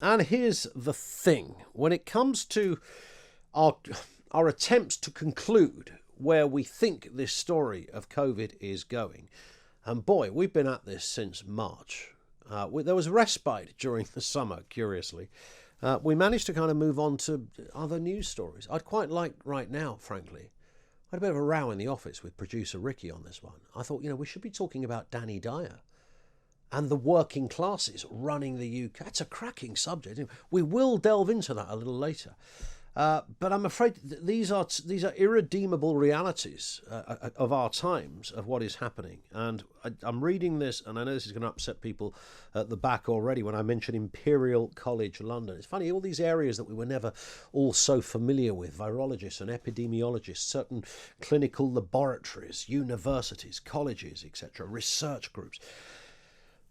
And here's the thing. When it comes to our, our attempts to conclude where we think this story of COVID is going, and boy, we've been at this since March. There was a respite during the summer, curiously. We managed to kind of move on to other news stories. I'd quite like right now, frankly. I had a bit of a row in the office with producer Ricky on this one. I thought, we should be talking about Danny Dyer and the working classes running the UK. That's a cracking subject. We will delve into that a little later. But I'm afraid these are irredeemable realities of our times, of what is happening. And I'm reading this, and I know this is going to upset people at the back already when I mention Imperial College London. It's funny, all these areas that we were never all so familiar with, virologists and epidemiologists, certain clinical laboratories, universities, colleges, etc., research groups.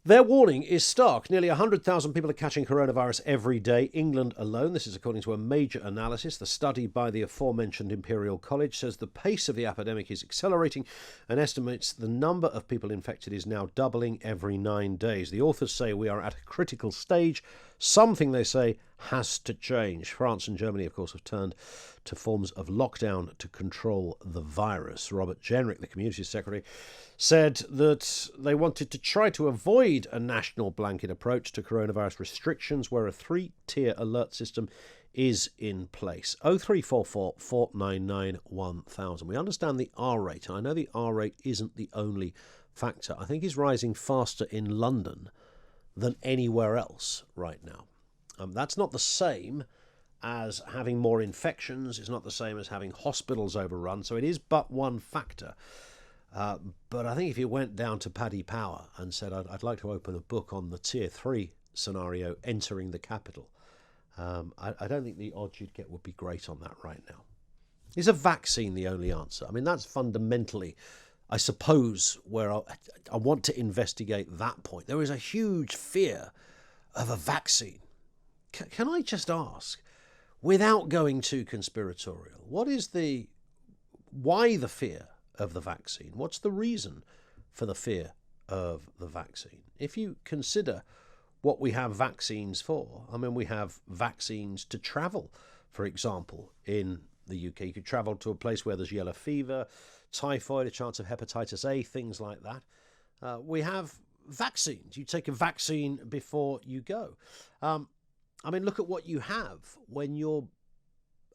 Their warning is stark. Nearly 100,000 people are catching coronavirus every day. England alone, this is according to a major analysis. The study by the aforementioned Imperial College says the pace of the epidemic is accelerating and estimates the number of people infected is now doubling every 9 days. The authors say we are at a critical stage. Something, they say, has to change. France and Germany, of course, have turned to forms of lockdown to control the virus. Robert Jenrick, the community secretary, said that they wanted to try to avoid a national blanket approach to coronavirus restrictions where a 3-tier alert system is in place. 0344 499 1000. We understand the R rate. I know the R rate isn't the only factor. I think it's rising faster in London than anywhere else right now. That's not the same as having more infections. It's not the same as having hospitals overrun. So it is but one factor. But I think if you went down to Paddy Power and said, I'd like to open a book on the Tier 3 scenario entering the capital, I don't think the odds you'd get would be great on that right now. Is a vaccine the only answer? I mean, that's fundamentally, I suppose, where I want to investigate that point. There is a huge fear of a vaccine. Can I just ask, without going too conspiratorial, why the fear of the vaccine? What's the reason for the fear of the vaccine? If you consider what we have vaccines for, I mean, we have vaccines to travel, for example, in the UK. You could travel to a place where there's yellow fever, typhoid, a chance of hepatitis A, things like that. We have vaccines. You take a vaccine before you go. I mean, look at what you have when you're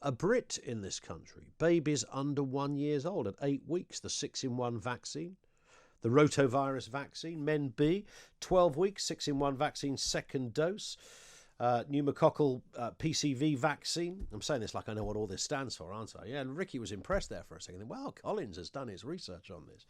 a Brit in this country. Babies under 1 year old at 8 weeks, the 6-in-1 vaccine. The rotavirus vaccine, Men B, 12 weeks, 6-in-1 vaccine, second dose. Pneumococcal PCV vaccine. I'm saying this like I know what all this stands for, aren't I? Yeah, and Ricky was impressed there for a second. Wow, Collins has done his research on this.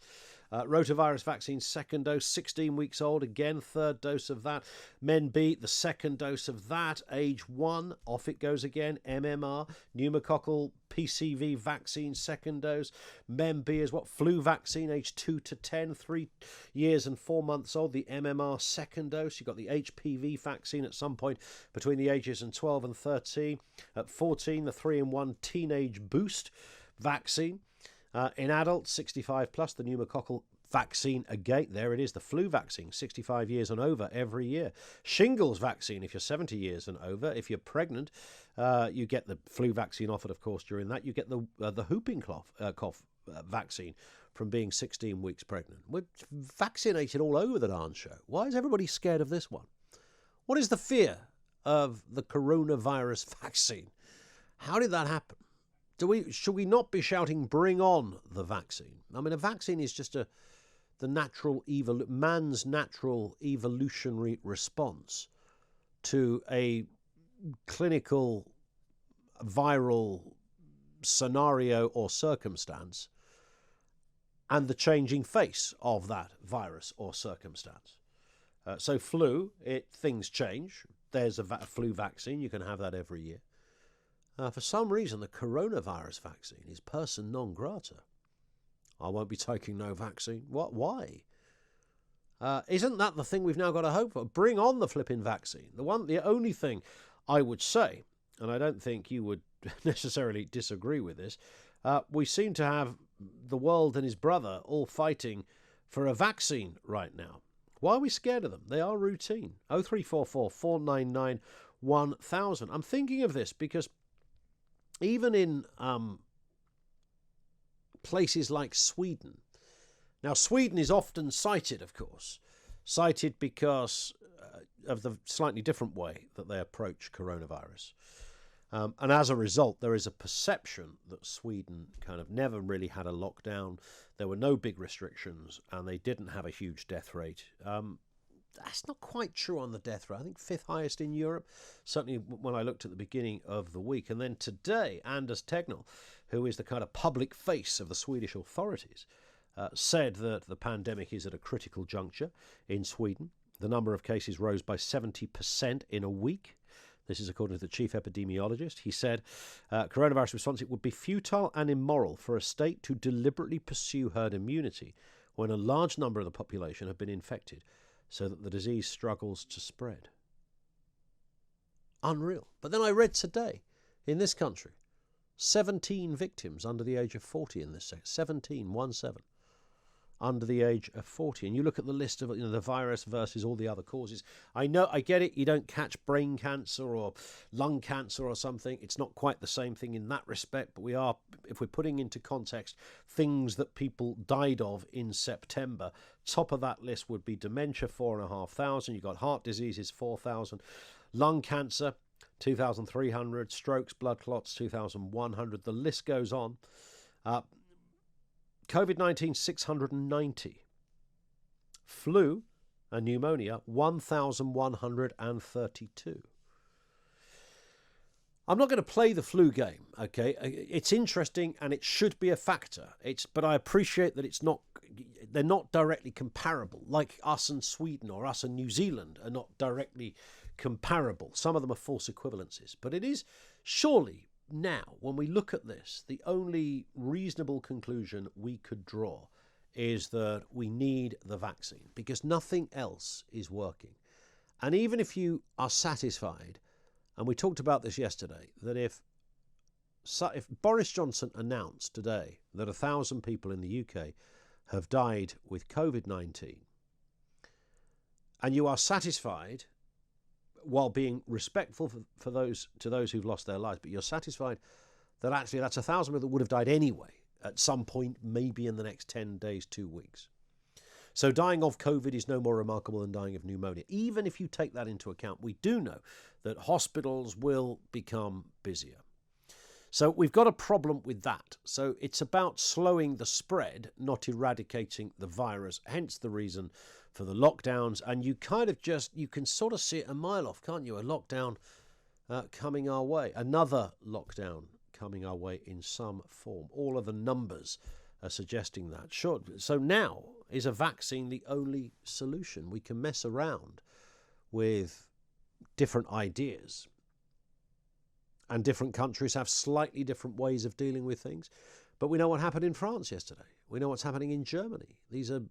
Rotavirus vaccine, second dose, 16 weeks old, again, third dose of that. Men B, the second dose of that, age 1, off it goes again. MMR, pneumococcal PCV vaccine, second dose. Men B is what? Flu vaccine, age 2 to 10, 3 years and 4 months old. The MMR, second dose. You've got the HPV vaccine at some point between the ages of 12 and 13. At 14, the 3-in-1 teenage boost vaccine. In adults, 65 plus, the pneumococcal vaccine again. There it is, the flu vaccine, 65 years and over every year. Shingles vaccine, if you're 70 years and over. If you're pregnant, you get the flu vaccine offered, of course, during that. You get the whooping cough vaccine from being 16 weeks pregnant. We're vaccinated all over the darn show. Why is everybody scared of this one? What is the fear of the coronavirus vaccine? How did that happen? Should we not be shouting, bring on the vaccine? I mean, a vaccine is just man's natural evolutionary response to a clinical viral scenario or circumstance and the changing face of that virus or circumstance. So flu, things change. There's a flu vaccine. You can have that every year. For some reason, the coronavirus vaccine is person non grata. I won't be taking no vaccine. What? Why? Isn't that the thing we've now got to hope for? Bring on the flipping vaccine. The only thing I would say, and I don't think you would necessarily disagree with this, we seem to have the world and his brother all fighting for a vaccine right now. Why are we scared of them? They are routine. 0344 499 1,000. I'm thinking of this because even in places like Sweden. Now, Sweden is often cited, of course, cited because of the slightly different way that they approach coronavirus. And as a result, there is a perception that Sweden kind of never really had a lockdown. There were no big restrictions, and they didn't have a huge death rate. That's not quite true on the death rate. I think fifth highest in Europe, certainly when I looked at the beginning of the week. And then today, Anders Tegnell, who is the kind of public face of the Swedish authorities, said that the pandemic is at a critical juncture in Sweden. The number of cases rose by 70% in a week. This is according to the chief epidemiologist. He said, coronavirus response, it would be futile and immoral for a state to deliberately pursue herd immunity when a large number of the population have been infected, so that the disease struggles to spread. Unreal. But then I read today, in this country, 17 victims under the age of 40 in this sector. 17, 1-7, under the age of 40. And you look at the list of the virus versus all the other causes. I know, I get it, you don't catch brain cancer or lung cancer or something. It's not quite the same thing in that respect, but we are, if we're putting into context things that people died of in September, top of that list would be dementia, 4,500. You've got heart diseases, 4,000. Lung cancer, 2,300. Strokes, blood clots, 2,100. The list goes on. COVID-19, 690. Flu and pneumonia, 1,132. I'm not going to play the flu game, okay? It's interesting and it should be a factor. But I appreciate that they're not directly comparable, like us and Sweden or us and New Zealand are not directly comparable. Some of them are false equivalencies. But it is surely now, when we look at this, the only reasonable conclusion we could draw is that we need the vaccine because nothing else is working. And even if you are satisfied, and we talked about this yesterday, that if Boris Johnson announced today that 1,000 people in the UK have died with COVID-19, and you are satisfied while being respectful for those who've lost their lives, but you're satisfied that actually that's 1,000 that would have died anyway at some point, maybe in the next 10 days, 2 weeks. So dying of COVID is no more remarkable than dying of pneumonia. Even if you take that into account, we do know that hospitals will become busier. So we've got a problem with that. So it's about slowing the spread, not eradicating the virus, hence the reason for the lockdowns. And you can sort of see it a mile off, can't you? A lockdown coming our way, another lockdown coming our way in some form. All of the numbers are suggesting that. Sure. So now, is a vaccine the only solution? We can mess around with different ideas. And different countries have slightly different ways of dealing with things. But we know what happened in France yesterday. We know what's happening in Germany. These are,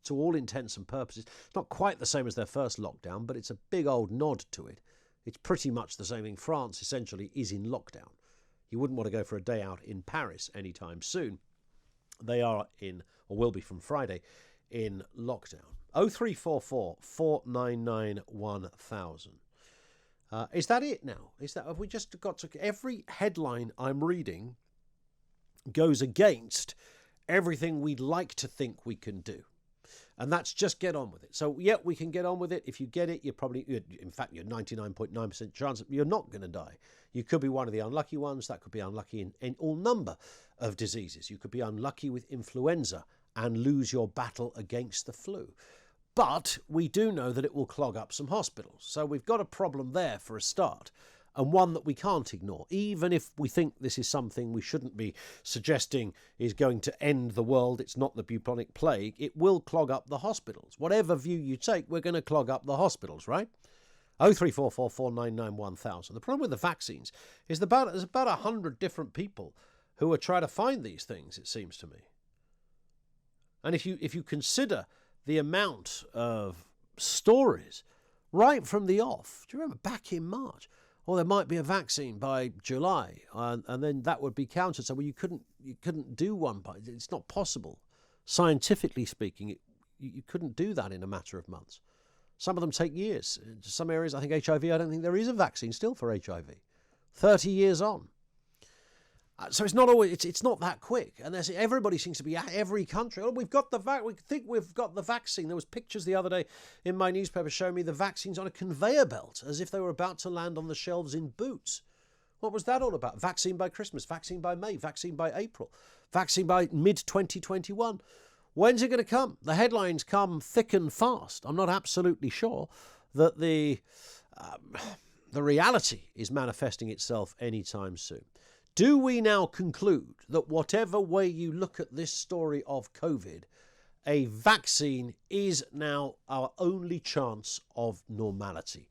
to all intents and purposes, it's not quite the same as their first lockdown, but it's a big old nod to it. It's pretty much the same thing. France essentially is in lockdown. You wouldn't want to go for a day out in Paris anytime soon. They are in, or will be from Friday, in lockdown. 0344 499 1000. Is that it now? Have we just got to... Every headline I'm reading goes against everything we'd like to think we can do. And that's just get on with it. So, yeah, we can get on with it. If you get it, you're 99.9% chance that you're not going to die. You could be one of the unlucky ones. That could be unlucky in all number of diseases. You could be unlucky with influenza and lose your battle against the flu. But we do know that it will clog up some hospitals. So we've got a problem there for a start, and one that we can't ignore. Even if we think this is something we shouldn't be suggesting is going to end the world, it's not the bubonic plague, it will clog up the hospitals. Whatever view you take, we're going to clog up the hospitals, right? 0344 499 1000. The problem with the vaccines is there's about 100 different people who are trying to find these things, it seems to me. And if you consider the amount of stories right from the off. Do you remember back in March? Or there might be a vaccine by July, and then that would be counted. So you couldn't do one it's not possible. Scientifically speaking, you couldn't do that in a matter of months. Some of them take years. In some areas, I think HIV, I don't think there is a vaccine still for HIV. 30 years on. So it's not always, it's not that quick. And everybody seems to be at every country. Oh, we think we've got the vaccine. There was pictures the other day in my newspaper showing me the vaccines on a conveyor belt as if they were about to land on the shelves in Boots. What was that all about? Vaccine by Christmas, vaccine by May, vaccine by April, vaccine by mid-2021. When's it going to come? The headlines come thick and fast. I'm not absolutely sure that the reality is manifesting itself anytime soon. Do we now conclude that whatever way you look at this story of COVID, a vaccine is now our only chance of normality?